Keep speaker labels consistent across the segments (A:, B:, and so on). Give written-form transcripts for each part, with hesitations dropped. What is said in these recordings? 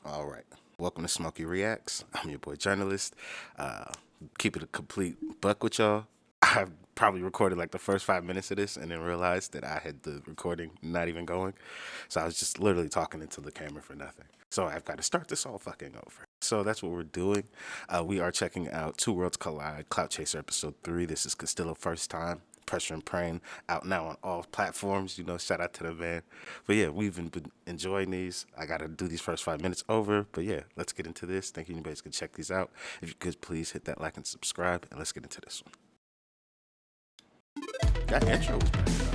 A: All right. Welcome to Smokey Reacts. I'm your boy Jurnalist. Keep it a complete buck with y'all. I probably recorded like the first 5 minutes of this and then realized that I had the recording not even going. So I was just literally talking into the camera for nothing. So I've got to start this all fucking over. So that's what we're doing. We are checking out Two Worlds Collide, Clout Chaser Episode 3. This is Castillo First Time. Pressure and Praying out now on all platforms. Shout out to the man. But yeah, we've been enjoying these. I got to do these first 5 minutes over. But yeah, let's get into this. Thank you. You guys can check these out. If you could, please hit that like and subscribe. And let's get into this one. That intro was better, though.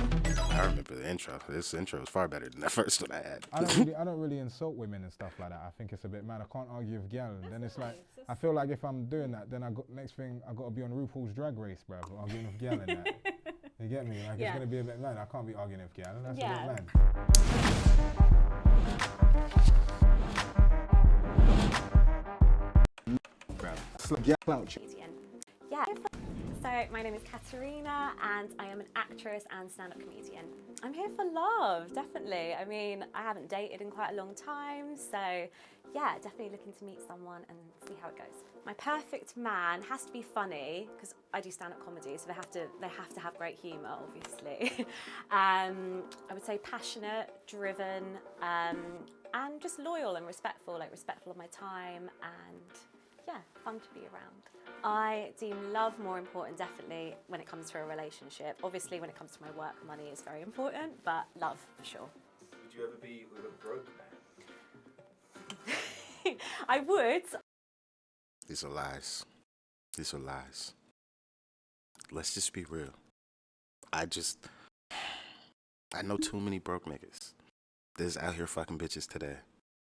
A: I remember the intro. This intro was far better than that first one I had.
B: I don't really insult women and stuff like that. I think it's a bit mad. I can't argue with gal. And then it's like, I feel like if I'm doing that, then next thing I got to be on RuPaul's Drag Race, bruv, arguing with gal and that. You get me? Like, it's going to be a bit mad. I can't be arguing with gal. That's a bit mad.
C: Clout. Yeah. So my name is Katarina and I am an actress and stand-up comedian. I'm here for love, definitely. I mean, I haven't dated in quite a long time, so yeah, definitely looking to meet someone and see how it goes. My perfect man has to be funny, because I do stand-up comedy, so they have to have great humour, obviously. I would say passionate, driven, and just loyal and respectful, like respectful of my time, and yeah, fun to be around. I deem love more important, definitely, when it comes to a relationship. Obviously, when it comes to my work, money is very important, but love, for sure.
D: Would you ever be with a broke man?
C: I would.
A: These are lies. These are lies. Let's just be real. I know too many broke niggas that's out here fucking bitches today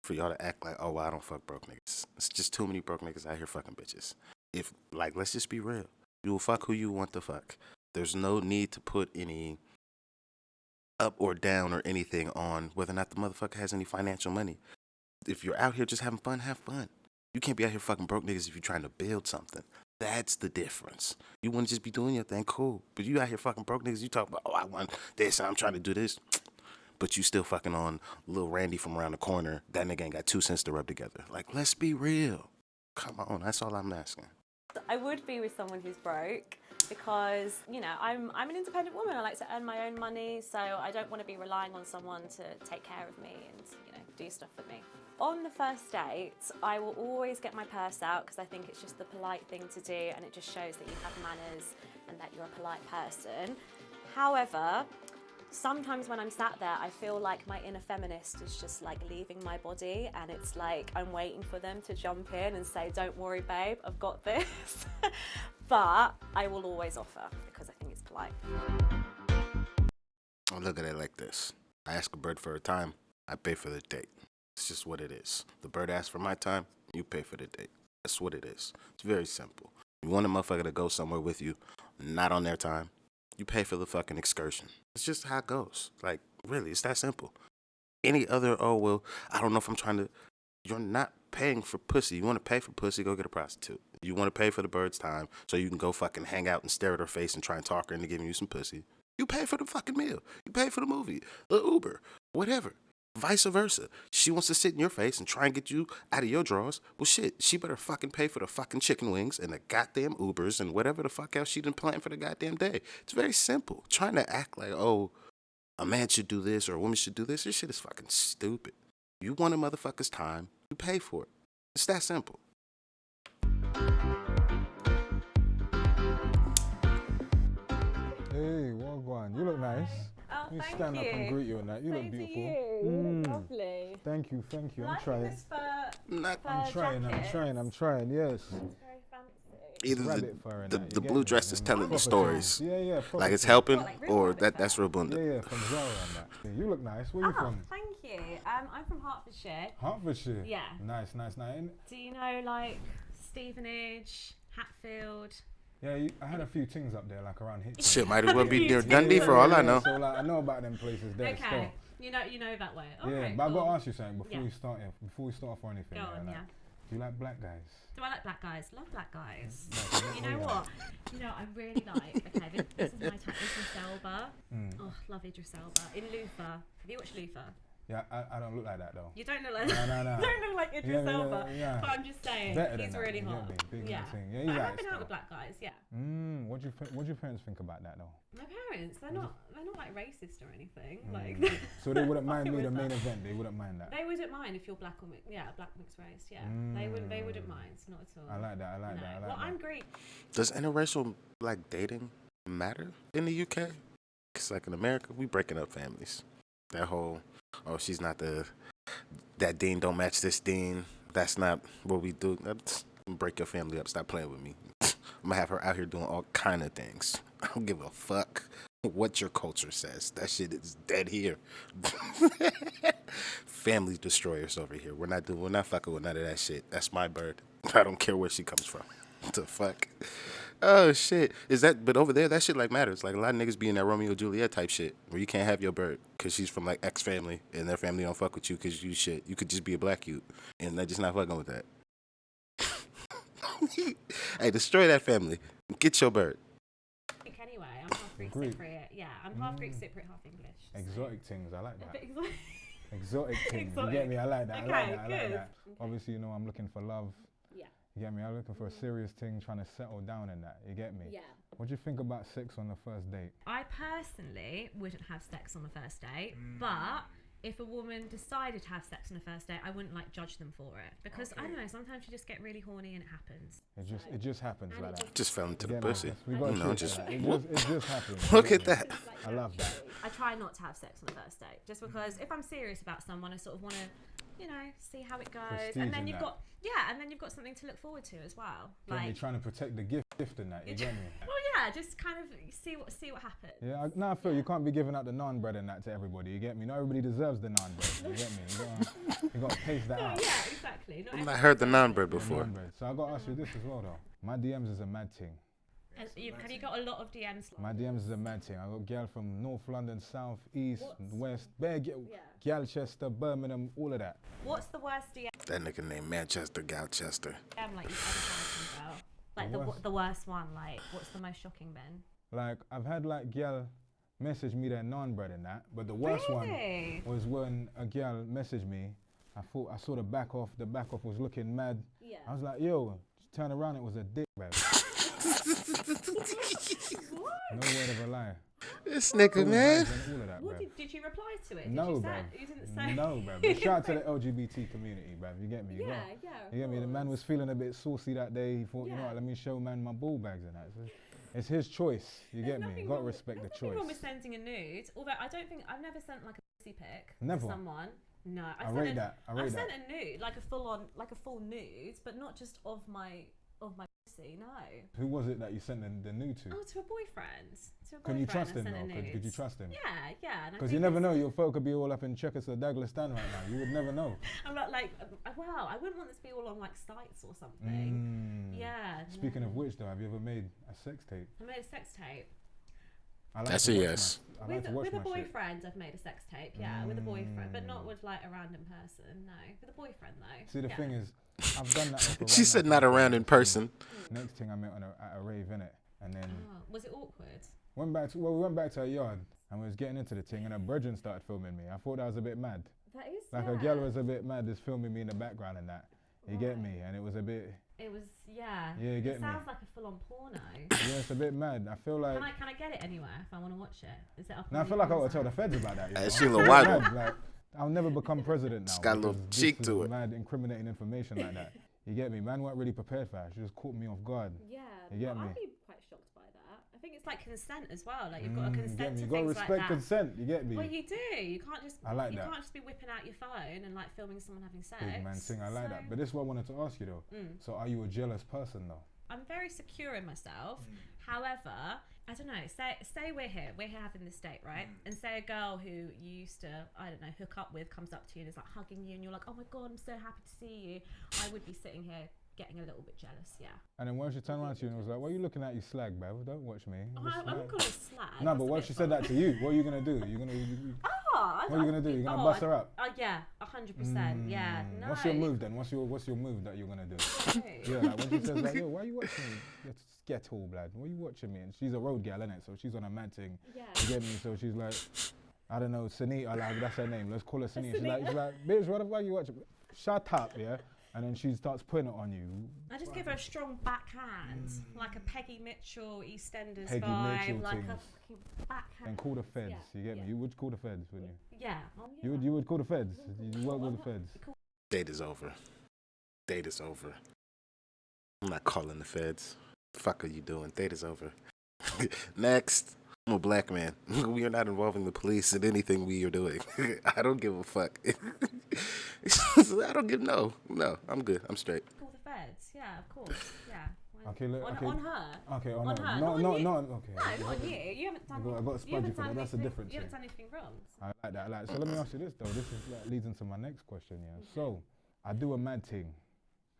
A: for y'all to act like, oh, well, I don't fuck broke niggas. It's just too many broke niggas out here fucking bitches. Let's just be real. You will fuck who you want to fuck. There's no need to put any up or down or anything on whether or not the motherfucker has any financial money. If you're out here just having fun, have fun. You can't be out here fucking broke niggas if you're trying to build something. That's the difference. You want to just be doing your thing, cool. But you out here fucking broke niggas, you talk about, oh, I want this, I'm trying to do this. But you still fucking on Lil Randy from around the corner. That nigga ain't got 2 cents to rub together. Like, let's be real. Come on, that's all I'm asking.
C: I would be with someone who's broke because, I'm an independent woman. I like to earn my own money, so I don't want to be relying on someone to take care of me and, do stuff for me. On the first date, I will always get my purse out because I think it's just the polite thing to do and it just shows that you have manners and that you're a polite person. However, sometimes when I'm sat there, I feel like my inner feminist is just like leaving my body and it's like I'm waiting for them to jump in and say, don't worry, babe, I've got this. But I will always offer because I think it's polite.
A: I'll look at it like this. I ask a bird for her time, I pay for the date. It's just what it is. The bird asks for my time, you pay for the date. That's what it is. It's very simple. You want a motherfucker to go somewhere with you, not on their time, you pay for the fucking excursion. It's just how it goes. Like, really, it's that simple. Any other, oh, well, I don't know if I'm trying to... You're not paying for pussy. You want to pay for pussy, go get a prostitute. You want to pay for the bird's time so you can go fucking hang out and stare at her face and try and talk her into giving you some pussy. You pay for the fucking meal. You pay for the movie, the Uber, whatever. Vice versa. She wants to sit in your face and try and get you out of your drawers. Well, shit, she better fucking pay for the fucking chicken wings and the goddamn Ubers and whatever the fuck else she done planned for the goddamn day. It's very simple. Trying to act like, oh, a man should do this or a woman should do this, this shit is fucking stupid. You want a motherfucker's time, you pay for it. It's that simple.
B: Hey, well gone. You look nice.
C: Oh,
B: You
C: thank
B: stand
C: you.
B: up and greet you and that. You look
C: Same to
B: beautiful.
C: you. You look lovely.
B: Thank you. I'm
C: Liking
B: trying.
C: this fur
B: I'm trying, yes.
C: It's very fancy.
A: Either
B: Rabbit fur and
A: the
B: that, you get
A: blue
B: me?
A: dress is telling the
B: Proper
A: stories.
B: Yeah, proper
A: Like it's
B: thing.
A: helping,
C: What, like real
A: or
C: rabbit
A: that's
C: fur?
A: real bunda.
B: Yeah, from Zara and that. Yeah, you look nice. Where you from?
C: Thank you. I'm from Hertfordshire.
B: Hertfordshire?
C: Yeah.
B: Nice.
C: Do you know like Stevenage, Hatfield?
B: Yeah, I had a few things up there, like around here.
A: Shit might as well be near Dundee for all I know.
B: So like, I know about them places there.
C: Okay.
B: Still.
C: You know that way.
B: Yeah,
C: Okay,
B: but I
C: cool.
B: gotta ask you something before
C: Yeah.
B: we start off or anything.
C: Go on,
B: like,
C: yeah.
B: Do you like black guys?
C: Do I like black guys? Love black guys.
B: Like,
C: You know what? I really like. Okay, this is my tag. Idris Elba. Oh, love Idris Elba in Luther. Have you watched Luther?
B: Yeah, I don't look like that though.
C: You don't look like
B: No.
C: you don't look like Idris Elba.
B: Yeah.
C: But I'm just saying,
B: Better
C: he's
B: than
C: really
B: that,
C: hot.
B: Big
C: Yeah.
B: thing. Yeah,
C: But
B: he's
C: I have
B: alright
C: been out
B: still.
C: with black guys, yeah.
B: What do your parents think about that though?
C: My parents, they're not like racist or anything. Like,
B: So they wouldn't mind me
C: with
B: the main
C: that.
B: event. They wouldn't mind that.
C: They wouldn't mind if you're black or black mixed race. Yeah, they wouldn't mind, not at all.
B: I like that. I like that.
C: Well, I'm Greek.
A: Does interracial like dating matter in the UK? Cause like in America, we breaking up families. That whole, oh, she's not that dean don't match this dean. That's not what we do. Break your family up. Stop playing with me. I'm gonna have her out here doing all kind of things. I don't give a fuck what your culture says. That shit is dead here. Family destroyers over here. We're not fucking with none of that shit. That's my bird. I don't care where she comes from. What the fuck? Oh shit. But over there that shit like matters. Like a lot of niggas be in that Romeo and Juliet type shit where you can't have your bird because she's from like X family and their family don't fuck with you because you shit. You could just be a black youth and they're just not fucking with that. Hey, destroy that family. Get your bird.
C: Anyway, I'm half Greek Cypriot. Yeah, I'm half Greek Cypriot, half English. So.
B: Exotic things. I like
C: A
B: that.
C: bit exotic.
B: Exotic things.
C: Exotic.
B: You get me? I like that.
C: Okay,
B: I like that. I like
C: good.
B: that. Obviously, you know, I'm looking for love.
C: Yeah.
B: You get me? I'm looking for a serious thing, trying to settle down in that. You get me?
C: Yeah.
B: What do you think about sex on the first date?
C: I personally wouldn't have sex on the first date, but if a woman decided to have sex on the first date, I wouldn't like judge them for it because I don't know. Sometimes you just get really horny and it happens.
B: It just happens
C: And
B: like
C: it
B: that.
A: Just fell into the
B: Get me?
A: pussy.
B: We got
A: You know,
B: to
A: just
B: it just happens.
A: look
B: You
A: at
B: get me?
A: that.
B: I love that.
C: I try not to have sex on the first date just because if I'm serious about someone, I sort of want to, you know, see how it goes.
B: Prestige
C: And then
B: in
C: you've
B: that.
C: got and then you've got something to look forward to as well.
B: Get me?
C: Like,
B: Trying to protect the gift in that. You get me?
C: well, yeah, just kind of see what happens.
B: Yeah, I feel you can't be giving out the naan bread and that to everybody. You get me? Not everybody deserves the naan bread. You get me? You got to taste that out.
C: Yeah, exactly.
A: I heard the naan bread before.
B: Naan bread. So I got to ask you this as well though. My DMs is a mad thing.
C: And have you got a lot of DMs?
B: My DMs is a mad thing. I got girl from North London, South, East, West, Galchester, Birmingham, all of that.
C: What's the worst DM
A: That nigga named Manchester Galchester.
C: like you've ever had from a girl? Like the worst one. Like, what's the most shocking then?
B: Like I've had like girl message me their naan bread and that, but the worst
C: Really?
B: one was when a girl messaged me. I thought I saw the back off. The back off was looking mad.
C: Yeah.
B: I was like, yo, turn around. It was a dick, babe. No word of a lie.
A: This nigga,
B: All
A: man.
B: bags and all of that,
C: What
B: bruv.
C: did you reply to it?
B: No,
C: did you
B: bruv.
C: You didn't say.
B: No, bruv. But shout out to the LGBT community, bruv. You get me? You get me? The man was feeling a bit saucy that day. He thought, you know what, let me show man my ball bags and that. So it's his choice. You get me? Got to respect the
C: There's
B: choice.
C: nothing wrong with sending a nude. Although I've never sent like a pussy pic
B: Never.
C: to someone. No,
B: I rate that.
C: I've sent a nude, like a full nude, but not just of my pussy. No.
B: Who was it that you sent the nude to?
C: Oh, to a boyfriend.
B: Can you trust
C: I
B: him
C: sent
B: though?
C: a
B: Could you
C: nude.
B: trust him?
C: Yeah.
B: Because you never know, your photo could be all up in Czechoslovakia, Dagestan right now. You would never know.
C: I'm not like, wow, I wouldn't want this to be all on like sites or something. Yeah.
B: Speaking of which though, have you ever made a sex tape?
C: I made a sex tape.
B: I like
A: That's
B: to
A: a
B: watch
A: yes.
B: I like to watch
C: With a
B: my shit.
C: boyfriend, I've made a sex tape. Yeah, with a boyfriend, but not with like a random person. No, with a boyfriend though.
B: See, the thing is, I've done that. With a
A: She said not around in person.
B: Next thing I met at a rave, innit? And then
C: Oh, was it awkward?
B: we went back to her yard and we was getting into the thing and her brethren started filming me. I thought that was a bit mad.
C: That is
B: Like a girl was a bit mad, just filming me in the background and that. You get me? And it was a bit,
C: It was, yeah.
B: Yeah, you get
C: it
B: me.
C: sounds like a full-on porno.
B: yeah, it's a bit mad. I feel like,
C: Can I get it anywhere if I want to watch it? Is it up?
B: now I
C: on
B: feel
C: the
B: like I ought to tell
C: website?
B: the feds about that. You know?
A: She a little
B: It's
A: wild.
B: mad, like, I'll never become president now.
A: It's got a little
B: because
A: cheek
B: this
A: to
B: is
A: it.
B: Mad incriminating information like that. You get me? Man weren't really prepared for that. She just caught me off guard.
C: Yeah,
B: You get me?
C: I'd be quite shocked by that. I think it's like consent as well. Like you've got to
B: You
C: consent
B: get me?
C: to
B: You got to
C: things
B: respect
C: like that.
B: consent. You get me?
C: Well, you do. You can't just.
B: I like
C: you
B: that.
C: can't just be whipping out your phone and like filming someone having sex.
B: Big man thing. I like that.
C: So,
B: But this is what I wanted to ask you though. So are you a jealous person though?
C: I'm very secure in myself. However, I don't know. Say we're here having this date, right? And say a girl who you used to, I don't know, hook up with comes up to you and is like hugging you, and you're like, oh my god, I'm so happy to see you. I would be sitting here getting a little bit jealous. Yeah.
B: And then once she turned around to you and was like, what are you looking at, you slag, bruv? Don't watch me.
C: I wouldn't call it slag.
B: No,
C: That's
B: but
C: a
B: once
C: bit
B: she said that to you, what are you going to do? You're going to...
C: Oh,
B: What are you gonna do? You're gonna bust her up?
C: Oh yeah, 100%. Yeah. No.
B: What's your move then? What's your move that you're gonna do? Yeah, like when she says like, yo, why are you watching me? Get all blood. Why are you watching me? And she's a road gal, innit? So she's on a mad thing.
C: Yeah.
B: You get me? So she's like, I don't know, Sunita, like that's her name. Let's call her Sunita. She's like, bitch, what the fuck are you watching? Shut up, yeah. and then she starts putting it on you.
C: I just give her a strong backhand, like a Peggy Mitchell, EastEnders
B: Peggy
C: vibe,
B: Mitchell
C: like
B: things.
C: a fucking backhand.
B: And call the feds.
C: Yeah,
B: You get me?
C: yeah.
B: You would call the feds, wouldn't you?
C: Yeah. Oh, yeah.
B: You would call the feds. You work with the feds.
A: Date is over. Date is over. I'm not calling the feds. The fuck are you doing? Date is over. Next. I'm a black man. We are not involving the police in anything we are doing. I don't give a fuck. I don't give no. I'm good. I'm straight.
C: Call the feds. Yeah, of course. Yeah.
B: Okay, look,
C: on,
B: okay.
C: on her.
B: Okay, on
C: On
B: her.
C: her.
B: No,
C: Not
B: no,
C: on you.
B: no. Okay.
C: No, not on you. You haven't done.
B: I got a
C: you haven't
B: spudgy for that.
C: done
B: That's a
C: anything-
B: different
C: You haven't
B: thing.
C: done anything wrong.
B: I like that. I like. So let me ask you this though. This is leads into my next question. Yeah. So I do a mad thing.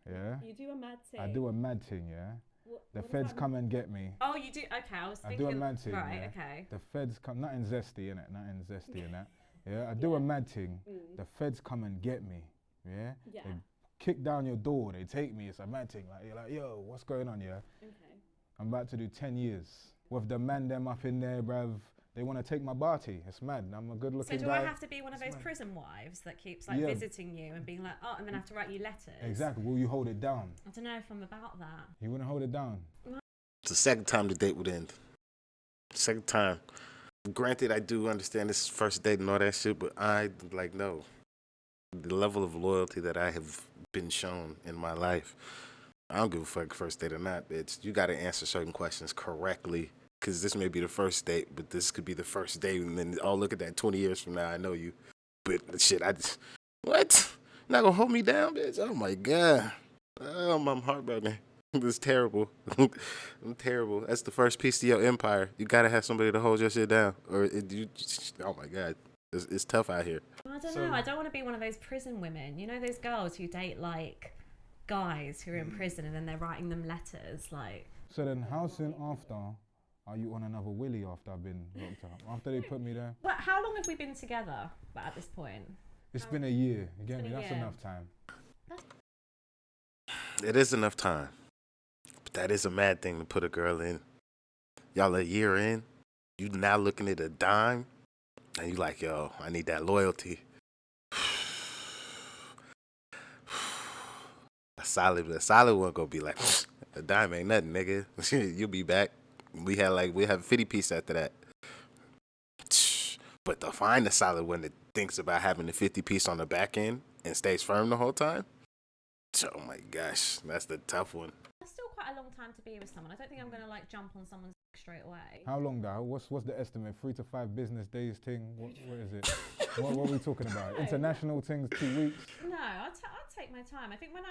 B: Yeah.
C: You do a mad thing.
B: I do a mad thing. Yeah.
C: What,
B: The
C: what does
B: feds
C: that
B: come and get me.
C: Oh, you do? Okay, I was
B: I
C: thinking.
B: do a mad thing.
C: Right,
B: Yeah.
C: okay.
B: The feds come. Not in Zesty, innit? Not in Zesty and that. Yeah. I do a mad thing. The feds come and get me. Yeah.
C: Yeah.
B: They kick down your door. They take me. It's a mad thing. Like you're like, yo, what's going on? Yeah.
C: Okay.
B: I'm about to do 10 years. With the man them up in there, bruv, they want to take my body. It's mad. I'm a good
C: So
B: looking
C: do
B: guy.
C: I have to be one of those prison wives that keeps like
B: Yeah.
C: visiting you and being like, oh, and then I have to write you letters?
B: Exactly. Will you hold it down?
C: I don't know if I'm about that.
B: You wouldn't hold it down.
A: It's the second time the date would end. Second time. Granted, I do understand this is first date and all that shit, but I, like, no. The level of loyalty that I have been shown in my life, I don't give a fuck first date or not, bitch. You got to answer certain questions correctly, because this may be the first date, but this could be the first date, and then, oh, look at that, 20 years from now, I know you. But shit, I just, what? You're not going to hold me down, bitch? Oh, my God. Oh, I'm heartbroken. This is terrible. I'm terrible. That's the first piece to your empire. You got to have somebody to hold your shit down. Oh, my God. It's tough out here.
C: I don't know. I don't want to be one of those prison women. You know those girls who date like guys who are in prison and then they're writing them letters like.
B: So then how soon after are you on another willy after I've been locked up? After they put me there?
C: Well, how long have we been together at this point?
B: It's been a year. You get me?
C: been a
B: That's
C: year.
B: enough time.
A: It is enough time. But that is a mad thing to put a girl in. Y'all a year in, you now looking at a dime, and you like, yo, I need that loyalty. A solid one gonna be like, a dime ain't nothing, nigga. You'll be back. We have 50 piece after that. But to find a solid one that thinks about having the 50 piece on the back end and stays firm the whole time, oh my gosh, that's the tough one.
C: That's still quite a long time to be with someone. I don't think I'm gonna like jump on someone's straight away.
B: How long though? What's the estimate? 3 to 5 business days thing? What is it? what are we talking about? International things, 2 weeks?
C: No, I'll take my time. I think when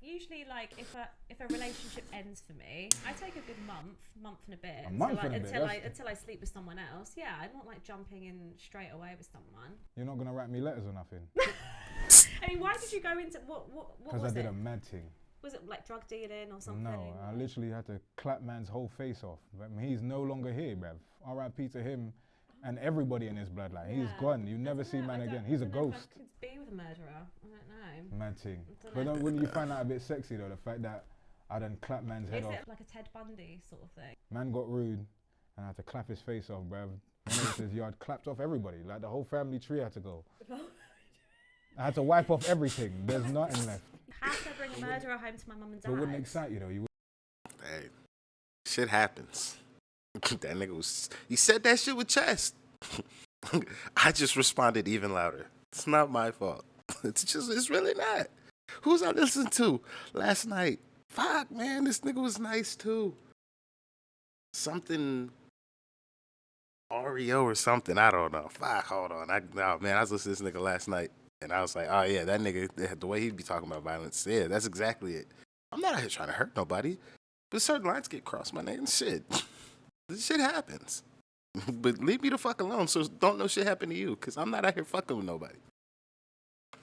C: usually like if a relationship ends for me, I take a good month and a bit. Until I sleep with someone else. Yeah, I'm not like jumping in straight away with someone.
B: You're not gonna write me letters or nothing?
C: I mean, why did you go into what was it?
B: Because I did a mad thing.
C: Was it like drug dealing or something?
B: No, I literally had to clap man's whole face off. But he's no longer here, bruv. R.I.P. to him and everybody in his bloodline. He's gone. You never see man again. He's a ghost.
C: I could be with a murderer. I don't know.
B: Mad thing. But wouldn't you find that a bit sexy though? The fact that I done clap man's head
C: Is
B: off.
C: it like a Ted Bundy sort of thing?
B: Man got rude and I had to clap his face off, bruv. And it says, yo, I'd clapped off everybody. Like the whole family tree had to go. I had to wipe off everything. There's nothing left.
C: How could I bring a murderer home to my mum and dad?
B: It wouldn't excite you though. You
A: Hey, shit happens. That nigga he said that shit with chest. I just responded even louder. It's not my fault. It's really not. Who's I listening to last night? Fuck, man, this nigga was nice too. Something Oreo or something, I don't know. Fuck, hold on. I was listening to this nigga last night, and I was like, oh yeah, that nigga, the way he'd be talking about violence, yeah, that's exactly it. I'm not out here trying to hurt nobody, but certain lines get crossed, my nigga, shit. This shit happens. But leave me the fuck alone, so don't know shit happen to you, because I'm not out here fucking with nobody.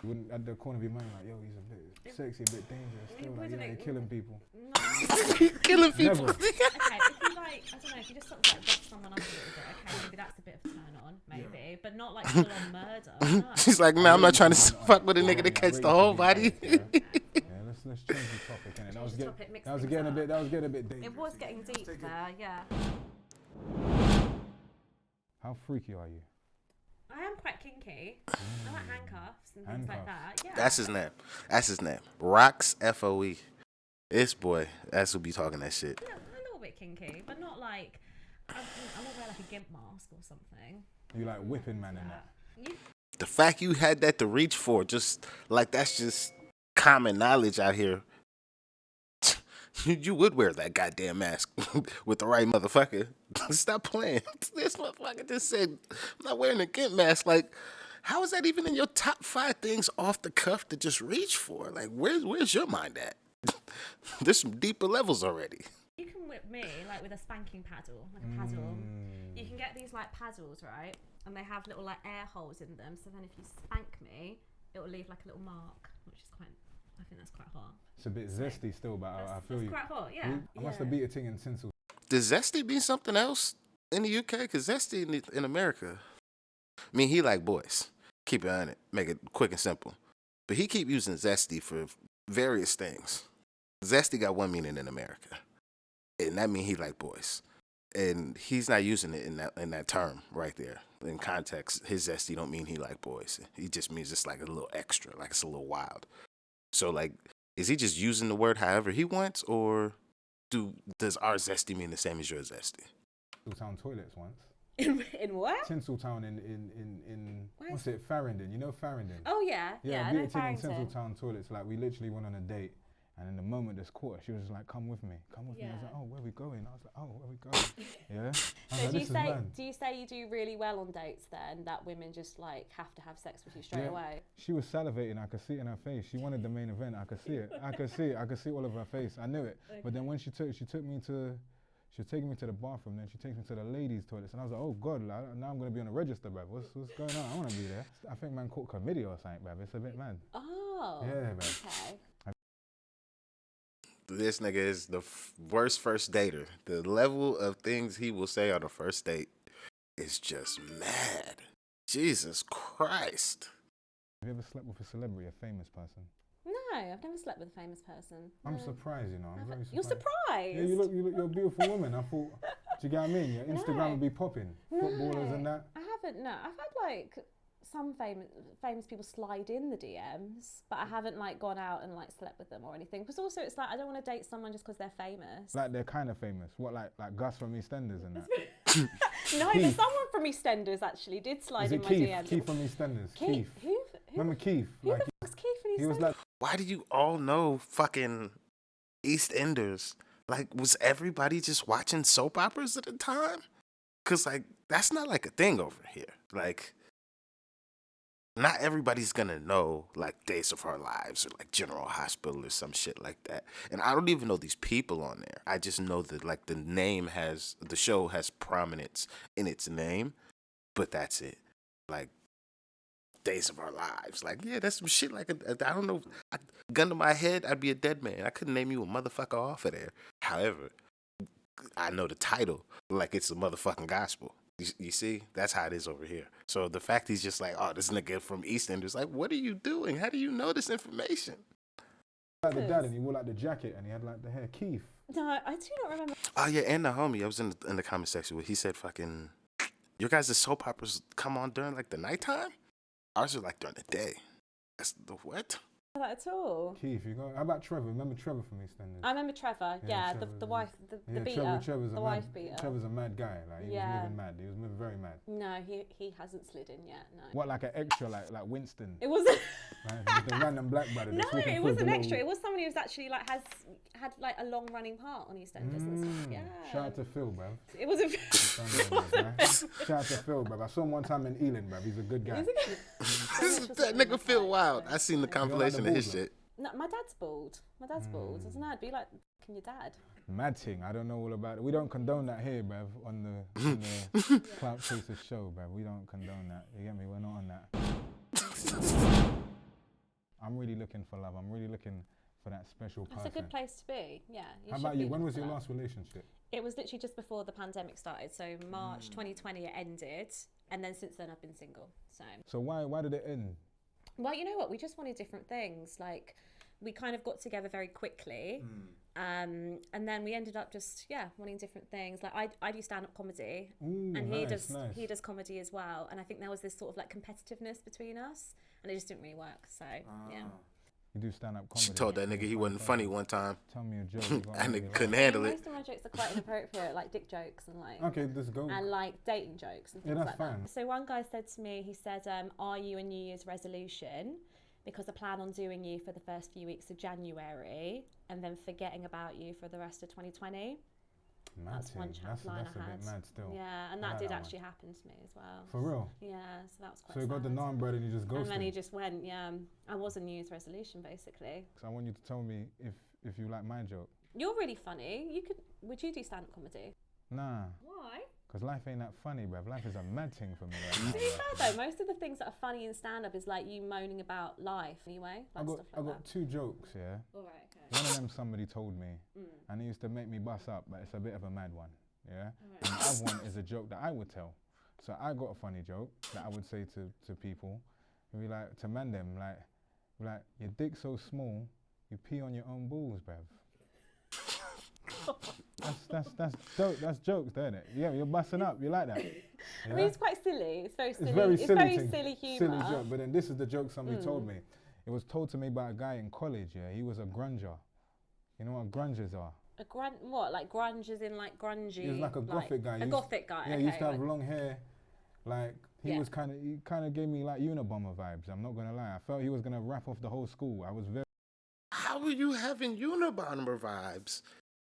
B: You wouldn't at the corner of your mind like, yo, he's a bit sexy, a bit dangerous. Still like, yeah, you're killing people.
C: No.
A: Killing people.
B: Never.
C: Okay, if you like, I don't know, if you just sort of like rough someone up a little bit, okay, maybe that's a bit of a turn on, maybe, but not like full on murder. No.
A: She's like, man, I'm not trying to fuck with a nigga that catch the whole body.
B: Yeah, let's change the topic, innit? That was getting a bit dangerous.
C: It was getting deep there, yeah.
B: How freaky are you?
C: I am quite kinky. I like handcuffs and things like that. Yeah.
A: That's his name. That's his name. Rocks FOE. This boy, that's who be talking that shit.
C: Yeah, a little bit kinky, but not like I won't wear like a Gimp Mask or something.
B: You like whipping man in that.
A: The fact you had that to reach for, just like that's just common knowledge out here. You would wear that goddamn mask with the right motherfucker. Stop playing. This motherfucker just said, I'm not wearing a Gimp mask. Like, how is that even in your top 5 things off the cuff to just reach for? Like, where's your mind at? There's some deeper levels already.
C: You can whip me like with a spanking paddle, like a paddle. You can get these like paddles, right? And they have little like air holes in them. So then if you spank me, it will leave like a little mark, which is quite, I think that's quite hot.
B: It's a bit zesty still, but I feel
C: it's
B: you.
C: Quite hot, yeah.
B: I must have beat a thing in Tinsel.
A: Does Zesty mean something else in the UK? Because Zesty in America, I mean, he like boys. Keep it on it. Make it quick and simple. But he keep using Zesty for various things. Zesty got one meaning in America, and that means he like boys. And he's not using it in that term right there. In context, his Zesty don't mean he like boys. He just means it's like a little extra, like it's a little wild. So like, is he just using the word however he wants, or does our Zesty mean the same as your Zesty?
B: Tinseltown toilets once.
C: In what?
B: Tinseltown in what's it? Farringdon. You know Farringdon?
C: Oh yeah, yeah. I
B: beat
C: know
B: a thing in
C: Farrington.
B: Tinseltown toilets. Like we literally went on a date. And in the moment this quarter, she was just like, come with me. I was like, oh, where we going? I was like, oh, where we going? Yeah. I was
C: So
B: like,
C: do you say you do really well on dates then, that women just like have to have sex with you straight away?
B: She was salivating. I could see it in her face. She wanted the main event. I could see it. I could see all of her face. I knew it. Okay. But then when she was taking me to the bathroom, then she takes me to the ladies' toilets, and I was like, oh God, like, now I'm gonna be on a register, bruv. What's going on? I wanna be there. I think man caught chlamydia or something, bruv. It's a bit mad.
C: Oh.
B: Yeah, bruv.
C: Okay.
A: This nigga is the worst first dater. The level of things he will say on a first date is just mad. Jesus Christ.
B: Have you ever slept with a celebrity, a famous person?
C: No, I've never slept with a famous person.
B: I'm surprised, you know. I'm very surprised.
C: You're surprised?
B: Yeah, you look, you're a beautiful woman. I thought, do you get what I mean? Your Instagram would be popping. Footballers and that.
C: I haven't, no. I've had like some famous people slide in the DMs, but I haven't like gone out and like slept with them or anything. Because also it's like, I don't want to date someone just because they're famous.
B: Like they're kind of famous. What, like Gus from Eastenders and that?
C: No, but someone from Eastenders actually did slide in my DMs.
B: Keith from Eastenders. Keith.
C: Who?
B: Remember Keith?
C: Who the fuck's Keith from Eastenders?
B: He was like,
A: why do you all know fucking Eastenders? Like, was everybody just watching soap operas at the time? Because, like, that's not, like, a thing over here. Like, not everybody's gonna know, like, Days of Our Lives or, like, General Hospital or some shit like that. And I don't even know these people on there. I just know that, like, the show has prominence in its name, but that's it. Like, Days of Our Lives. Like, yeah, that's some shit. Like, I don't know. Gun to my head, I'd be a dead man. I couldn't name you a motherfucker off of there. However, I know the title like it's a motherfucking gospel. You see? That's how it is over here. So the fact he's just like, oh, this nigga from Eastenders, like, what are you doing? How do you know this information?
B: like the dad and he wore like the jacket and he had like the hair. Keith.
C: No, I do not remember.
A: Oh, yeah, and the homie. I was in the comment section where he said fucking, your guys' soap operas come on during like the nighttime? Ours are like during the day. That's the what?
C: Not that at all.
B: Keith, you got. How about Trevor? Remember Trevor from Eastenders?
C: I remember Trevor. Yeah, the wife, the beater,
B: Trevor's
C: the wife beater.
B: Trevor's a mad guy. Like he was moving mad. He was moving very mad.
C: No, he hasn't slid in yet. No.
B: What, like an extra, like Winston?
C: It wasn't.
B: Like, the random black brother.
C: No, it wasn't extra. It was somebody who's actually like had like a long running part on EastEnders and stuff. Yeah.
B: Shout out to Phil, bruv.
C: It wasn't.
B: Shout out to Phil, bruv. I saw him one time in Ealing, bruv. He's a good guy.
A: That nigga feel wild. I seen the compilation of his shit.
C: No, my dad's bald. My dad's bald. Doesn't that be like your dad?
B: Mad thing. I don't know all about it. We don't condone that here, bruv, on the Clout Chasers show, bruv. We don't condone that. You get me? We're not on that. I'm really looking for love. I'm really looking for that special person.
C: That's a good place to be. Yeah.
B: How about you? When was your last relationship?
C: It was literally just before the pandemic started. So March 2020 it ended. And then since then I've been single.
B: So why did it end?
C: Well, you know what? We just wanted different things. Like, we kind of got together very quickly. And then we ended up just wanting different things. Like I do stand-up comedy,
B: Ooh,
C: and
B: nice.
C: he does comedy as well. And I think there was this sort of like competitiveness between us, and it just didn't really work. So yeah.
B: You do stand up comedy.
A: She told that nigga he wasn't funny one time.
B: Tell me a joke. You
A: That nigga couldn't
C: I
A: handle
C: mean,
A: it.
C: most of my jokes are quite inappropriate, like dick jokes and like
B: Okay, let's go.
C: and like dating jokes and things
B: that's
C: like
B: fine.
C: that. So one guy said to me, he said, "Are you a New Year's resolution? Because I plan on doing you for the first few weeks of January and then forgetting about you for the rest of 2020."
B: Mad
C: That's
B: thing.
C: one chat line
B: That's
C: I
B: a
C: had.
B: bit mad still.
C: Yeah, and
B: I
C: that
B: like
C: did
B: that
C: actually happen to me as well.
B: For real?
C: Yeah, so that was quite
B: So you got the
C: sad.
B: naan bread and you just ghosted.
C: And then he just went, I was a New Year's resolution basically.
B: So I want you to tell me if you like my joke.
C: You're really funny. Would you do stand-up comedy?
B: Nah.
C: Why?
B: Because life ain't that funny, bruv. Life is a mad thing for me.
C: To be fair though, most of the things that are funny in stand-up is like you moaning about life anyway, like stuff like
B: I got
C: that.
B: 2 jokes, yeah.
C: All right, okay.
B: One of them somebody told me, and it used to make me bust up, but it's a bit of a mad one, yeah.
C: Right.
B: And the other one is a joke that I would tell. So I got a funny joke that I would say to people, and be like to man them like your dick's so small, you pee on your own balls, bruv. That's jokes, isn't it? Yeah, you're busting up. You like that? Yeah?
C: I mean, it's quite silly. It's very silly.
B: It's very
C: silly humour.
B: Silly joke. But then this is the joke somebody told me. It was told to me by a guy in college. Yeah, he was a grunger. You know what grungers are?
C: What? Like grunge as in like grungy?
B: He was like a gothic guy.
C: A gothic guy.
B: Yeah,
C: okay,
B: he used to have
C: right.
B: long hair. Like he kind of gave me like Unibomber vibes. I'm not gonna lie. I felt he was gonna rap off the whole school. I was very.
A: How are you having Unibomber vibes?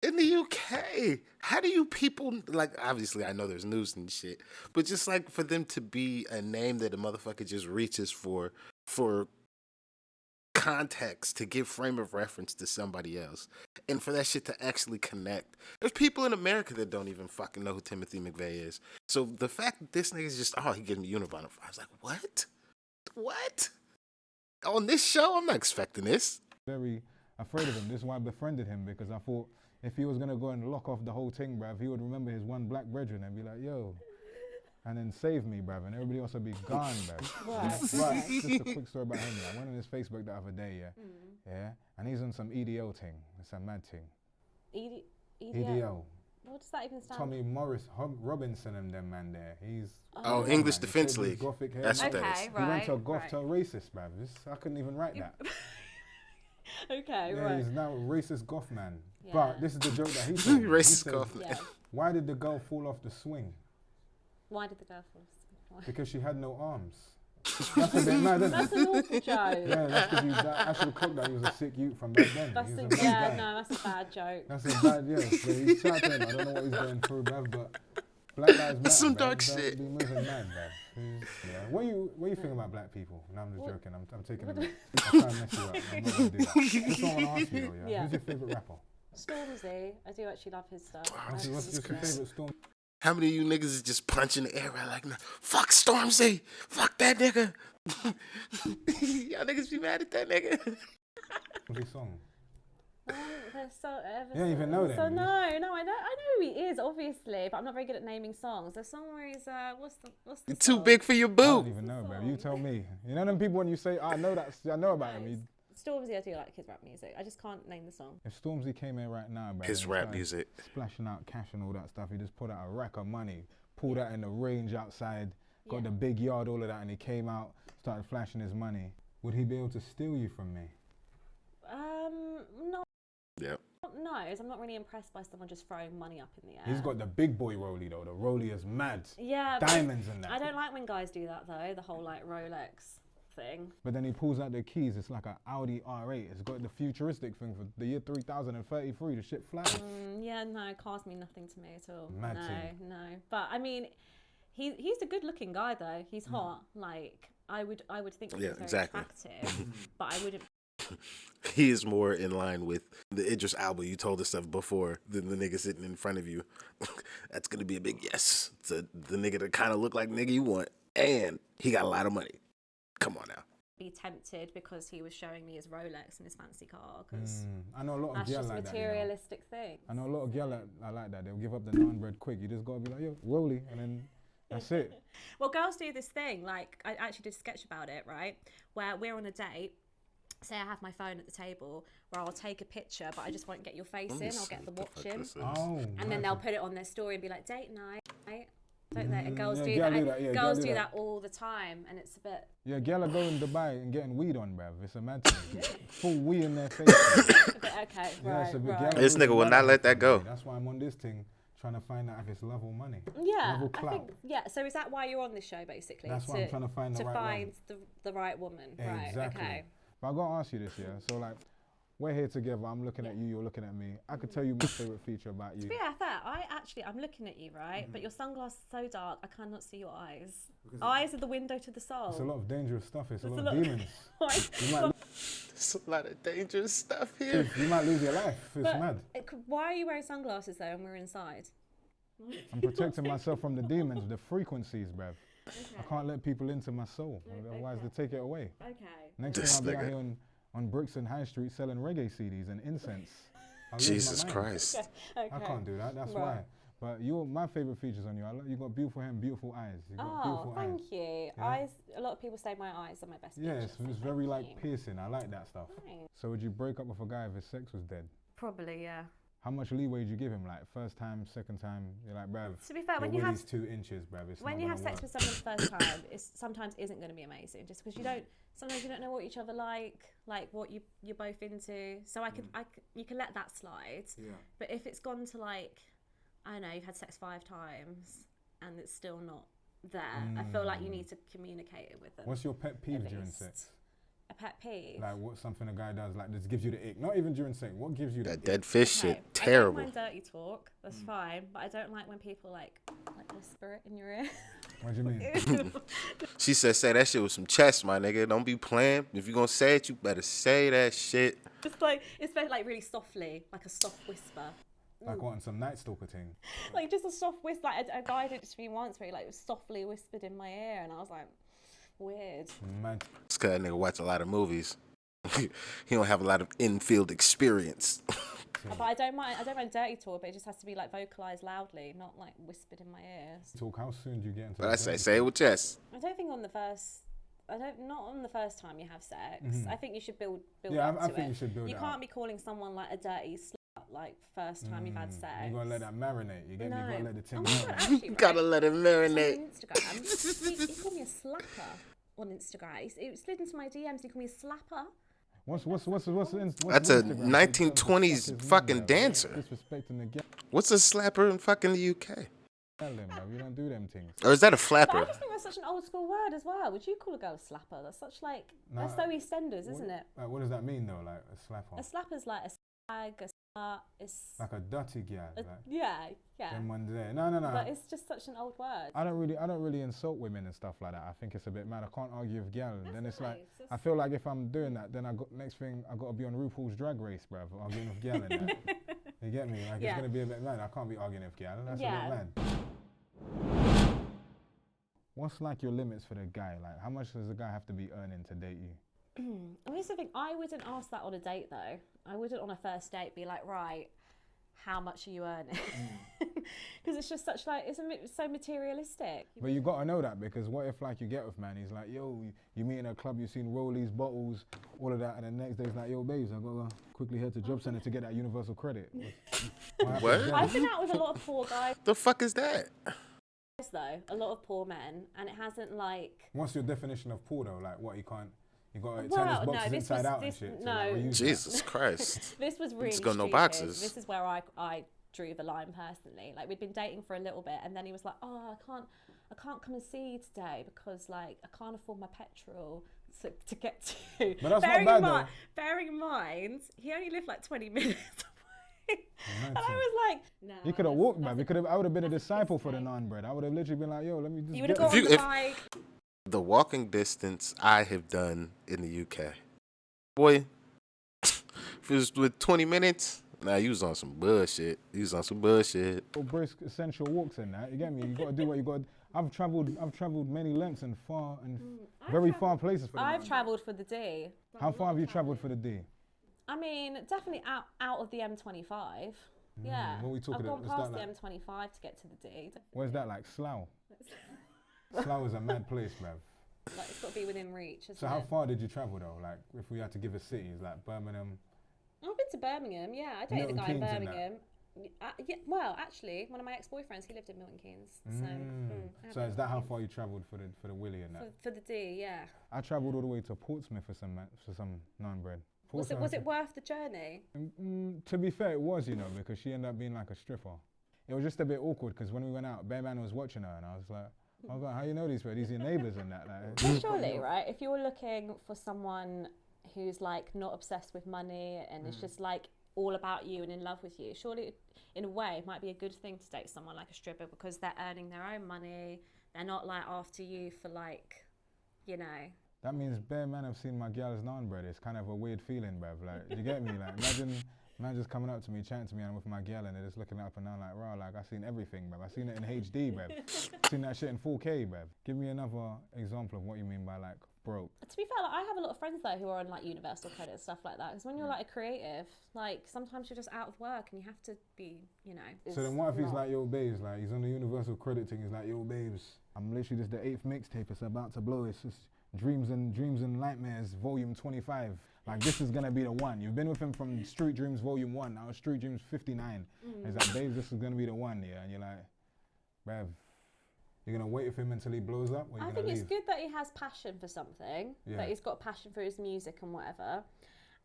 A: In the UK, how do you people, like, obviously I know there's news and shit, but just like for them to be a name that a motherfucker just reaches for context, to give frame of reference to somebody else, and for that shit to actually connect. There's people in America that don't even fucking know who Timothy McVeigh is. So the fact that this nigga's just, he giving me Unibomber vibes, like, what? What? On this show? I'm not expecting this.
B: Very afraid of him. This is why I befriended him, because I thought if he was gonna go and lock off the whole thing, bruv, he would remember his one black brethren and be like, yo, and then save me, bruv, and everybody else would be gone, bruv.
C: Right.
B: But just a quick story about him. I went on his Facebook the other day, yeah, and he's on some EDO thing. It's a mad thing. EDO.
C: What does that even stand for?
B: Tommy Morris Robinson and them man there. He's
A: English
B: man.
A: Defense
B: He
A: League.
B: Gothic hair,
A: That's
B: man.
A: what that is.
C: Okay,
B: He went to a
C: right,
B: goth to a racist, bruv. I couldn't even write that.
C: Okay,
B: Yeah,
C: right.
B: he's now a racist goth man.
C: Yeah.
B: But this is the joke that he told me. He
A: Racist
B: said,
A: goth man.
C: Yeah.
B: why did the girl fall off the swing?
C: Why did the girl fall asleep?
B: Because she had no arms. That's a bit mad, isn't
C: That's
B: it?
C: an awful joke.
B: Yeah, that's because I should have clocked that he was a sick youth from back then.
C: That's
B: He was
C: a,
B: a bad
C: yeah,
B: guy.
C: no, that's a bad joke.
B: That's a bad, yeah. So he's chatting. I don't know what he's going through, bruv, but Black Lives Matter.
A: That's some
B: bruv.
A: dark
B: Don't
A: shit.
B: Be moving mad, bruv. Yeah. What you think about black people? No, I'm just joking. I'm taking it. I'm trying to mess you up. I'm not gonna do that. Just what I want to ask you though, yeah.
C: Yeah.
B: Who's your favourite rapper?
C: Stormzy, I do actually love his stuff.
B: What's your favourite Storm?
A: How many of you niggas is just punching the air right like, nah, fuck Stormzy, fuck that nigga. Y'all niggas be mad at that nigga.
B: What's his song?
C: You
B: don't even know them,
C: So
B: you
C: no, I know who he is, obviously, but I'm not very good at naming songs. There's song where he's what's the
A: You're
C: song?
A: too big for your
B: I
A: boo.
B: don't even know, bruv. You tell me. You know them people when you say, I know about him.
C: Stormzy, I do like his rap music. I just can't name the song.
B: If Stormzy came in right now, bruv,
A: His
B: and
A: rap
B: started
A: music.
B: splashing out cash and all that stuff, he just put out a rack of money, pulled out in the range outside, got the big yard, all of that, and he came out, started flashing his money. Would he be able to steal you from me?
C: No.
A: Yep.
C: No, I'm not really impressed by someone just throwing money up in the air.
B: He's got the big boy rollie though. The rollie is mad.
C: Yeah.
B: Diamonds and that.
C: I don't like when guys do that though. The whole like Rolex thing.
B: But then he pulls out the keys. It's like an Audi R8. It's got the futuristic thing for the year 3033. The shit flies.
C: Yeah, no, cars mean nothing to me at all.
B: Mad
C: no,
B: thing.
C: no. But I mean, he's a good-looking guy though. He's hot. Like I would think that he's very attractive, but I wouldn't.
A: He is more in line with the Idris Elba you told us of before than the nigga sitting in front of you. That's gonna be a big yes to the nigga that kind of look like nigga you want, and he got a lot of money. Come on now.
C: Be tempted because he was showing me his Rolex and his fancy car because
B: I know a lot of
C: that's
B: girls
C: just
B: like that.
C: materialistic thing.
B: I know a lot of girls that like that. They'll give up the naan bread quick. You just gotta be like, yo, rollie, and then that's it.
C: Well, girls do this thing. Like I actually did a sketch about it, right? Where we're on a date. say I have my phone at the table where I'll take a picture, but I just won't get your face in. I'll get the watch in.
B: Oh,
C: and then they'll put it on their story and be like, date night. Don't they? And girls do that. Girls do that all the time, and it's a bit.
B: Yeah, girls are going to Dubai and getting weed on, bruv. It's a mad thing. Full weed in their face.
C: Okay,
B: Yeah,
C: right.
A: This nigga will not let that go.
B: That's why I'm on this thing, trying to find out if it's love or money.
C: Yeah,
B: Love or
C: I
B: clout.
C: think, yeah. So is that why you're on this show, basically?
B: That's why I'm trying to find the right one.
C: the right woman.
B: Exactly.
C: Right. Okay.
B: But I gotta ask you this, yeah. So like, we're here together. I'm looking at you. You're looking at me. I could tell you my favorite feature about you.
C: To be fair, I'm looking at you, right? But your sunglasses are so dark, I cannot see your eyes. Eyes are the window to the soul.
B: It's a lot of dangerous stuff. It's a lot of demons.
A: There's a lot of dangerous stuff here.
B: You might lose your life. It's mad.
C: Why are you wearing sunglasses though, and we're inside?
B: I'm protecting myself from the demons, the frequencies, bruv. Okay. I can't let people into my soul. Otherwise, they take it away.
C: Okay.
B: Next thing I'll be out here on Brixton High Street selling reggae CDs and incense.
A: Jesus Christ.
C: Okay.
B: I can't do that. That's why. But my favorite features on you. You got beautiful hair and beautiful eyes. You got beautiful eyes.
C: Thank you.
B: Yeah?
C: Eyes. A lot of people say my eyes are my best.
B: Yeah,
C: features,
B: it's very like piercing. I like that stuff.
C: Right.
B: So would you break up with a guy if his sex was dead?
C: Probably, yeah.
B: How much leeway do you give him? Like first time, second time, you're like, bruv.
C: To be fair, when
B: your
C: you have
B: willy's 2 inches, bruv. It's
C: when
B: not
C: you have
B: gonna
C: sex
B: work.
C: with someone the first time, it sometimes isn't going to be amazing, just because you don't. Sometimes you don't know what each other like what you're both into. So you can let that slide.
B: Yeah.
C: But if it's gone to like, I don't know, you've had sex 5 times and it's still not there, I feel like you need to communicate it with them.
B: What's your pet peeve during sex?
C: A pet peeve?
B: Like what's something a guy does like this gives you the ick? Not even during sex. What gives you
A: That
B: the
A: dead fish shit, terrible.
C: I don't mind dirty talk, that's fine, but I don't like when people like whisper it in your ear.
B: What do you mean?
A: She said, say that shit with some chest, my nigga. Don't be playing. If you gonna say it, you better say that shit.
C: Just like, it's very like really softly, like a soft whisper.
B: Like wanting some Night Stalker thing.
C: Like just a soft whisper. Like a guy did it to me once where he like softly whispered in my ear, and I was like, weird.
B: Man.
A: It's cause that nigga watch a lot of movies. He don't have a lot of in-field experience.
C: But I don't mind dirty talk, but it just has to be like vocalised loudly, not like whispered in my ear.
B: Talk, how soon do you get into
A: But I say it with chest.
C: I don't think not on the first time you have sex. I think you should build up to it.
B: I think you should build
C: You
B: it
C: can't
B: up.
C: be calling someone like a dirty slut like first time you've had sex.
B: You gotta let that marinate. You get me? You gotta let the thing
C: Oh,
B: marinate.
C: actually, right,
A: Gotta let it marinate.
C: on Instagram, he called me a slapper on Instagram. It slid into my DMs. He called me a slapper.
B: What's
A: That's a
B: Instagram?
A: 1920s fucking dancer.
B: Disrespecting the girl,
A: What's a slapper in fucking the UK?
B: you don't do them things.
A: Or is that a
C: But I
A: flapper?
C: just think that's such an old school word as well. Would you call a girl a slapper? That's such like that's so Eastenders, isn't it?
B: Like, what does that mean though? Like a slap on?
C: A slapper's like a slag, a slut. It's
B: Like a dirty girl. Like
C: yeah.
B: them ones there. No.
C: But it's just such an old word.
B: I don't really insult women and stuff like that. I think it's a bit mad. I can't argue with gal. And then it's like,
C: nice.
B: I feel like if I'm doing that, then next thing I got to be on RuPaul's Drag Race, bruv. Arguing with gal and that. You get me? Like it's gonna be a bit mad. I can't be arguing with gal. That's a bit mad. What's like your limits for the guy? Like how much does the guy have to be earning to date you?
C: I used to think I wouldn't ask that on a date though. I wouldn't on a first date be like, right, how much are you earning? Because it's just such like, it's so materialistic.
B: But you gotta know that, because what if like you get with man, he's like, yo, you meet in a club, you've seen rollies, bottles, all of that, and the next day he's like, yo babes, I gotta quickly head to job centre to get that universal credit.
A: What?
C: I've been out with a lot of poor guys
A: The fuck is that?
C: though, a lot of poor men, and it hasn't like...
B: What's your definition of poor though? Like what, you can't, you got to turn
C: Well,
B: his boxes
C: no, this
B: inside
C: was-
B: out
C: this-
B: and shit.
C: no.
B: So, like,
A: Jesus Christ.
C: This was really
A: got no
C: stupid.
A: boxes.
C: This is where I drew the line personally. Like we'd been dating for a little bit, and then he was like, "Oh, I can't come and see you today because like I can't afford my petrol to get to."
B: But that's not bad though.
C: Bearing in mind, he only lived like 20 minutes away, and I was like, "No."
B: You could have walked, man. I would have been a disciple for the naan bread. I would have literally been like, yo, let me just
C: You would have
B: get
C: got on
B: this.
C: the bike.
A: The walking distance I have done in the UK. Boy, if it was with 20 minutes, nah, you was on some bullshit.
B: Brisk essential walks in that. You get me? You got to do what you got. I've travelled many lengths and far and very far places for the
C: I've
B: naan.
C: travelled for the D.
B: How far have you travelled for the D?
C: I mean, definitely out of the M25. Yeah,
B: what we talking
C: I've gone
B: about?
C: past
B: Is
C: the
B: that
C: M25 to get to the D.
B: Where's that, like Slough? Slough is a mad place, bruv.
C: Like, it's got to be within reach, isn't
B: So
C: it?
B: how far did you travel though? Like, if we had to give a city, like Birmingham.
C: I've been to Birmingham, yeah. I dated a
B: Milton
C: guy in
B: Keynes and that.
C: Birmingham. Yeah, well, actually, one of my ex-boyfriends, he lived in Milton Keynes.
B: So is that how far you travelled for the Willie and that?
C: For the D, yeah.
B: I travelled all the way to Portsmouth for some naan bread.
C: Was it worth the journey?
B: To be fair, it was, you know, because she ended up being like a stripper. It was just a bit awkward because when we went out, Bear Man was watching her and I was like, how you know these people? These are your neighbours and that. Like.
C: Well, surely, right? If you're looking for someone who's like not obsessed with money and it's just like all about you and in love with you, surely in a way it might be a good thing to date someone like a stripper because they're earning their own money. They're not like after you for like, you know.
B: That means Bear Man have seen my girl's naan bread. It's kind of a weird feeling, bruv. Like, you get me? Like, imagine man just coming up to me, chatting to me, and I'm with my girl, and they're just looking up and down like, rah, like, I've seen everything, bruv. I've seen it in HD, bruv. I've seen that shit in 4K, bruv. Give me another example of what you mean by, like, broke.
C: To be fair, like, I have a lot of friends though who are on like Universal credit, stuff like that. Because when you're like a creative, like sometimes you're just out of work and you have to be, you know.
B: So then what if he's like, yo, babes, like, he's on the Universal credit thing, he's like, yo, babes, I'm literally just the 8th mixtape, it's about to blow, it's just Dreams and Nightmares, Volume 25. Like, this is gonna be the one. You've been with him from Street Dreams Volume 1, now Street Dreams 59. He's like, babes, this is gonna be the one, yeah? And you're like, bruv, you're gonna wait with him until he blows up, or you're
C: I
B: gonna
C: think it's
B: leave?
C: good that he has passion for something, that he's got passion for his music and whatever.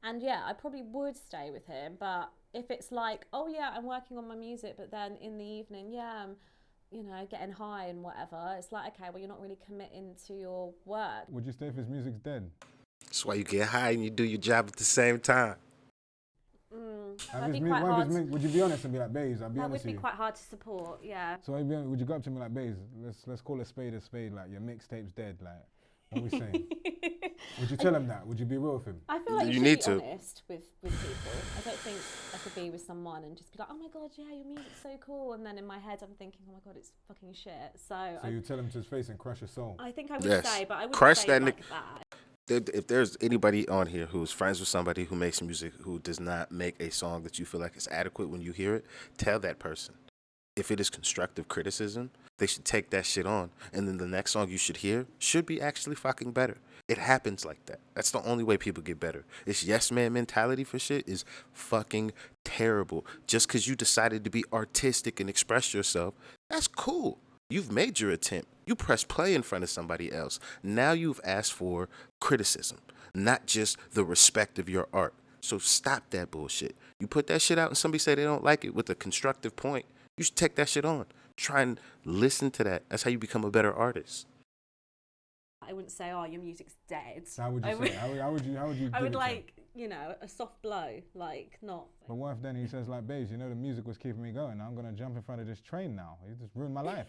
C: And yeah, I probably would stay with him, but if it's like, oh yeah, I'm working on my music, but then in the evening, yeah, I'm, you know, getting high and whatever, it's like, okay, well, you're not really committing to your work.
B: Would you stay if his music's dead?
A: That's why you get high and you do your job at the same time.
C: That'd be quite hard.
B: Would you be honest and be like, babes, I'll be
C: That
B: honest
C: would
B: with
C: be
B: you.
C: quite hard to support, yeah.
B: So would you go up to me like, babes, let's call a spade, like, your mixtape's dead, like, what are we saying? Would you tell him that? Would you be real with him?
C: I feel like
A: You
C: you
A: need
C: should
A: to.
C: be honest with people. I don't think I could be with someone and just be like, oh my God, yeah, your music's so cool. And then in my head, I'm thinking, oh my God, it's fucking shit. So
B: you tell him to his face and crush his soul.
C: I think I would
A: Yes.
C: say, but I wouldn't
A: Crush
C: say
A: that
C: like that.
A: If there's anybody on here who's friends with somebody who makes music who does not make a song that you feel like is adequate when you hear it, tell that person. If it is constructive criticism, they should take that shit on. And then the next song you should hear should be actually fucking better. It happens like that. That's the only way people get better. This yes man mentality for shit is fucking terrible. Just because you decided to be artistic and express yourself, that's cool. You've made your attempt. You press play in front of somebody else. Now you've asked for criticism, not just the respect of your art. So stop that bullshit. You put that shit out and somebody say they don't like it with a constructive point, you should take that shit on. Try and listen to that. That's how you become a better artist.
C: I wouldn't say, oh, your music's dead.
B: How would you say? How would you?
C: I
B: give
C: would
B: it to him?
C: like, you know, a soft blow, like not.
B: But what if then he says like, babes, you know the music was keeping me going. I'm gonna jump in front of this train now. You just ruined my life.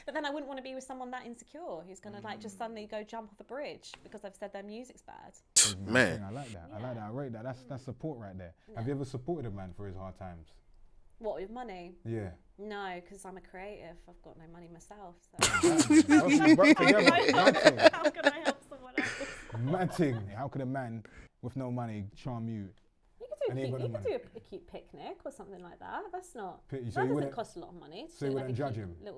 C: But then I wouldn't want to be with someone that insecure who's gonna like just suddenly go jump off a bridge because I've said their music's bad.
B: Man, I like that. I like that. I rate that. That's support right there. Have you ever supported a man for his hard times?
C: What, with money?
B: Yeah.
C: No, because I'm a creative. I've got no money myself. So. How can I help someone else?
B: Mad thing. How could a man with no money charm you?
C: You could do a cute picnic or something like that. That's not.
B: So
C: that
B: you
C: doesn't
B: wouldn't-
C: cost a lot of money.
B: So you
C: do, like,
B: wouldn't
C: a
B: judge
C: cute
B: him?
C: No,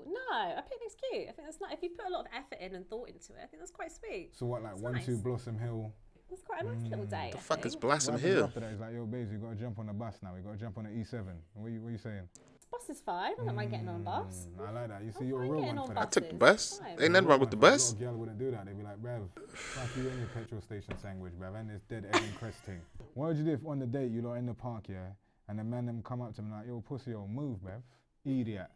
C: a picnic's cute. I think that's not. If you put a lot of effort in and thought into it, I think that's quite sweet.
B: So what, like
C: It's
B: 1-2
C: nice.
B: Blossom Hill?
C: It's quite a nice little day.
A: The
C: I
A: fuck is
C: think.
A: Blossom
B: What happens
A: Hill?
B: after that? He's like, yo, babes, you gotta jump on the bus now. We gotta jump on the E7. What are you saying?
C: Bus is fine. I don't mind getting on a bus.
B: I like that. You see,
C: I'm
B: you're a
C: fine
B: real
C: getting
B: one
C: on
B: for that.
A: I took the
C: buses.
A: bus.
C: Fine.
A: Ain't nothing wrong with the
B: A
A: bus.
B: lot of girl wouldn't do that. They'd be like, bruv, fuck you and your petrol station sandwich, bruv, and this dead Evan Crest thing. What would you do if on the date you lot in the park, yeah, and the man them come up to me like, yo, pussy, yo, move, bruv, idiot.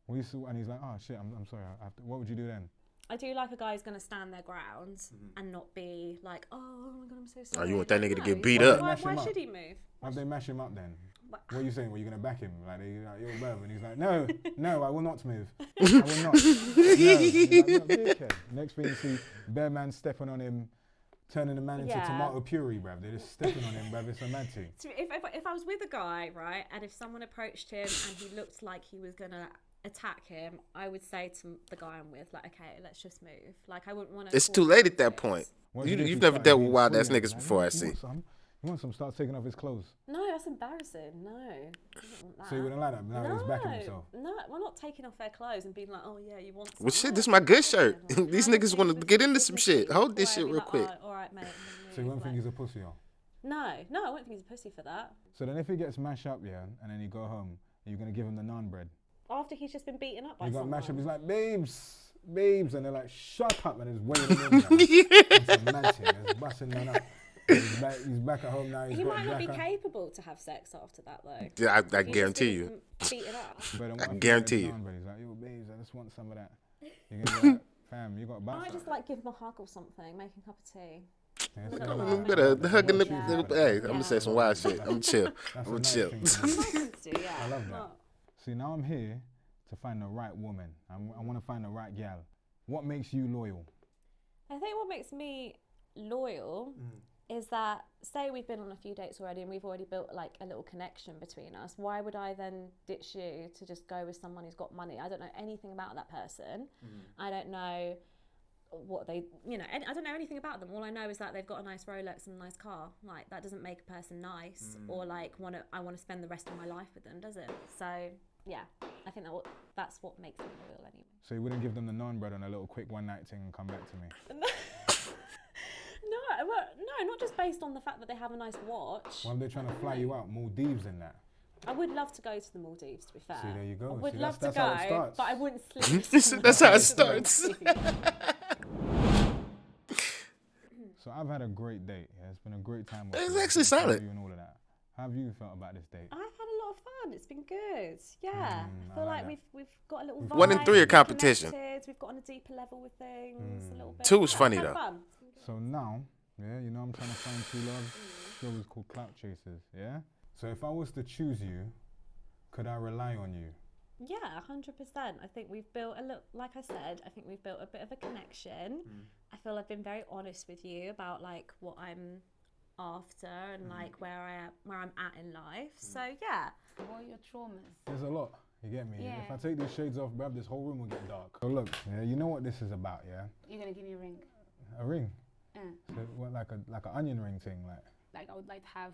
B: And he's like, oh shit, I'm sorry. What would you do then?
C: I do like a guy who's going to stand their ground and not be like, oh my God, I'm so sorry.
A: you want that nigga to get beat
C: why-
A: up.
C: Why,
B: Mash him
C: why
B: up.
C: should he move?
B: Why if they mash him up then?
C: What-
B: What are you saying? Were you gonna back him? Like, they like, yo, bruv, and he's like, no, I will not move. I will not. No. He's like, no, dickhead. Next thing you see, Bear Man stepping on him, turning the man into
C: Yeah.
B: tomato puree, bruv. They're just stepping on him, bruv. It's a mad thing.
C: So if I was with a guy, right, and if someone approached him and he looked like he was going to attack him, I would say to the guy I'm with, like, okay, let's just move. Like, I wouldn't want to.
A: It's too late at that point.
B: What do you do if
A: You've
B: he
A: never
B: started
A: dealt with
B: being
A: wild ass
B: sweet?
A: niggas
B: Like,
A: before, I
B: you
A: see.
B: want some? You want some? Start taking off his clothes.
C: No, that's that's embarrassing. No. I don't want that.
B: So you wouldn't like that? Now
C: no,
B: he's backing himself.
C: No, we're not taking off their clothes and being like, oh yeah, you want some.
A: Well, shit,
C: No,
A: this is my good
C: not
A: shirt.
C: doing that.
A: These
C: Hand
A: niggas
C: on
A: want to
C: business,
A: get into some
C: dignity.
A: shit. Hold this
C: Or I'd
A: shit
C: be
A: real
C: like,
A: quick.
C: Oh, all right, mate.
B: So you won't think he's a pussy, or?
C: No, I won't think he's a pussy for that.
B: So then if he gets mashed up, yeah, and then you go home, you're going to give him the naan bread.
C: After he's just been beaten up by
B: You got
C: someone.
B: mashed up, he's like, babes, and they're like, shut up, and he's waiting him in. It's a mansion, he's busting man up. He's back at home now.
C: He might not be capable to have sex after that, though.
A: Yeah, I
C: If he's
A: guarantee
C: just
A: you.
C: been beaten up.
B: I
A: guarantee you.
B: He's like, yo, babes, I just want some of that. You're going to be like, fam, you got a
C: I
B: bounce.
C: might just like give him a hug or something, make him a cup of tea.
B: Yeah,
C: Look
B: so
C: at
B: like-
C: that.
A: Better hugging the.
C: Yeah.
A: Hey, I'm gonna say some wild shit. I'm chill.
B: That's
A: I'm
B: a nice
A: chill.
B: thing to do.
C: License to, yeah.
B: I love that.
C: What?
B: See, now I'm here to find the right woman. I want to find the right gal. What makes you loyal?
C: I think what makes me loyal is that, say we've been on a few dates already and we've already built like a little connection between us. Why would I then ditch you to just go with someone who's got money? I don't know anything about that person. I don't know what they, I don't know anything about them. All I know is that they've got a nice Rolex and a nice car. Like, that doesn't make a person nice or like I want to spend the rest of my life with them, does it? So yeah, I think that's what makes me loyal anyway.
B: So you wouldn't give them the naan bread on a little quick one night thing and come back to me?
C: No, not just based on the fact that they have a nice watch.
B: Why are they trying to fly you out? Maldives and that.
C: I would love to go to the Maldives, to be fair.
B: See, there you go.
C: I would
B: See,
C: love
B: that's
C: to
B: how it
C: go,
B: starts.
C: but I wouldn't sleep.
A: That's how it starts.
B: So I've had a great date. Yeah, it's been a great time.
A: It's
B: with you.
A: actually
B: Thank
A: solid.
B: you and all of that. How have you felt about this date?
C: I've had a lot of fun. It's been good. Yeah, I
B: I
C: feel
B: like
C: like
B: that.
C: we've got a little vibe.
A: 1 in 3 are
C: we've
A: competition.
C: connected, we've got on a deeper level with things. A little bit.
A: 2 was funny
C: It's
A: though.
C: been fun.
B: So now, yeah, I'm trying to find true love. Show is called Clout Chasers, yeah? So if I was to choose you, could I rely on you?
C: Yeah, 100%. I think we've built like I said, I think we've built a bit of a connection. I feel I've been very honest with you about like what I'm after and like where I'm at in life. So yeah.
E: What are your traumas?
B: There's a lot, you get me?
E: Yeah.
B: If I take these shades off, bruv, this whole room will get dark. So look, yeah, you know what this is about, yeah?
E: You're gonna give me a ring.
B: A ring.
E: Uh,
B: So what, like an onion ring thing, like.
E: like I would like to have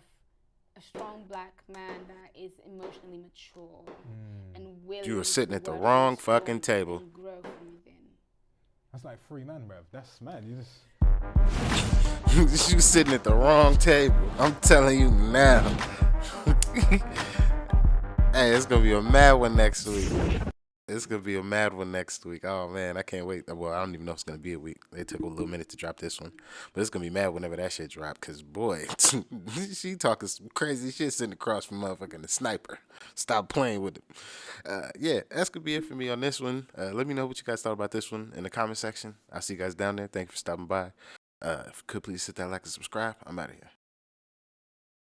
E: a strong black man that is emotionally mature and willing.
A: You were sitting
E: to
A: at the
E: work
A: wrong
E: on his
A: fucking
E: own
A: table.
E: and grow from within.
B: That's like free man, bruv. That's mad. You just.
A: You sitting at the wrong table. I'm telling you now. Hey, it's gonna be a mad one next week. It's gonna be a mad one next week. Oh man, I can't wait. Well, I don't even know if it's gonna be a week. They took a little minute to drop this one, but it's gonna be mad whenever that shit drop. Cause boy, she talking some crazy shit sitting across from motherfucking the sniper. Stop playing with it. Yeah, that's gonna be it for me on this one. Let me know what you guys thought about this one in the comment section. I'll see you guys down there. Thank you for stopping by. If you could please hit that like and subscribe. I'm out of here.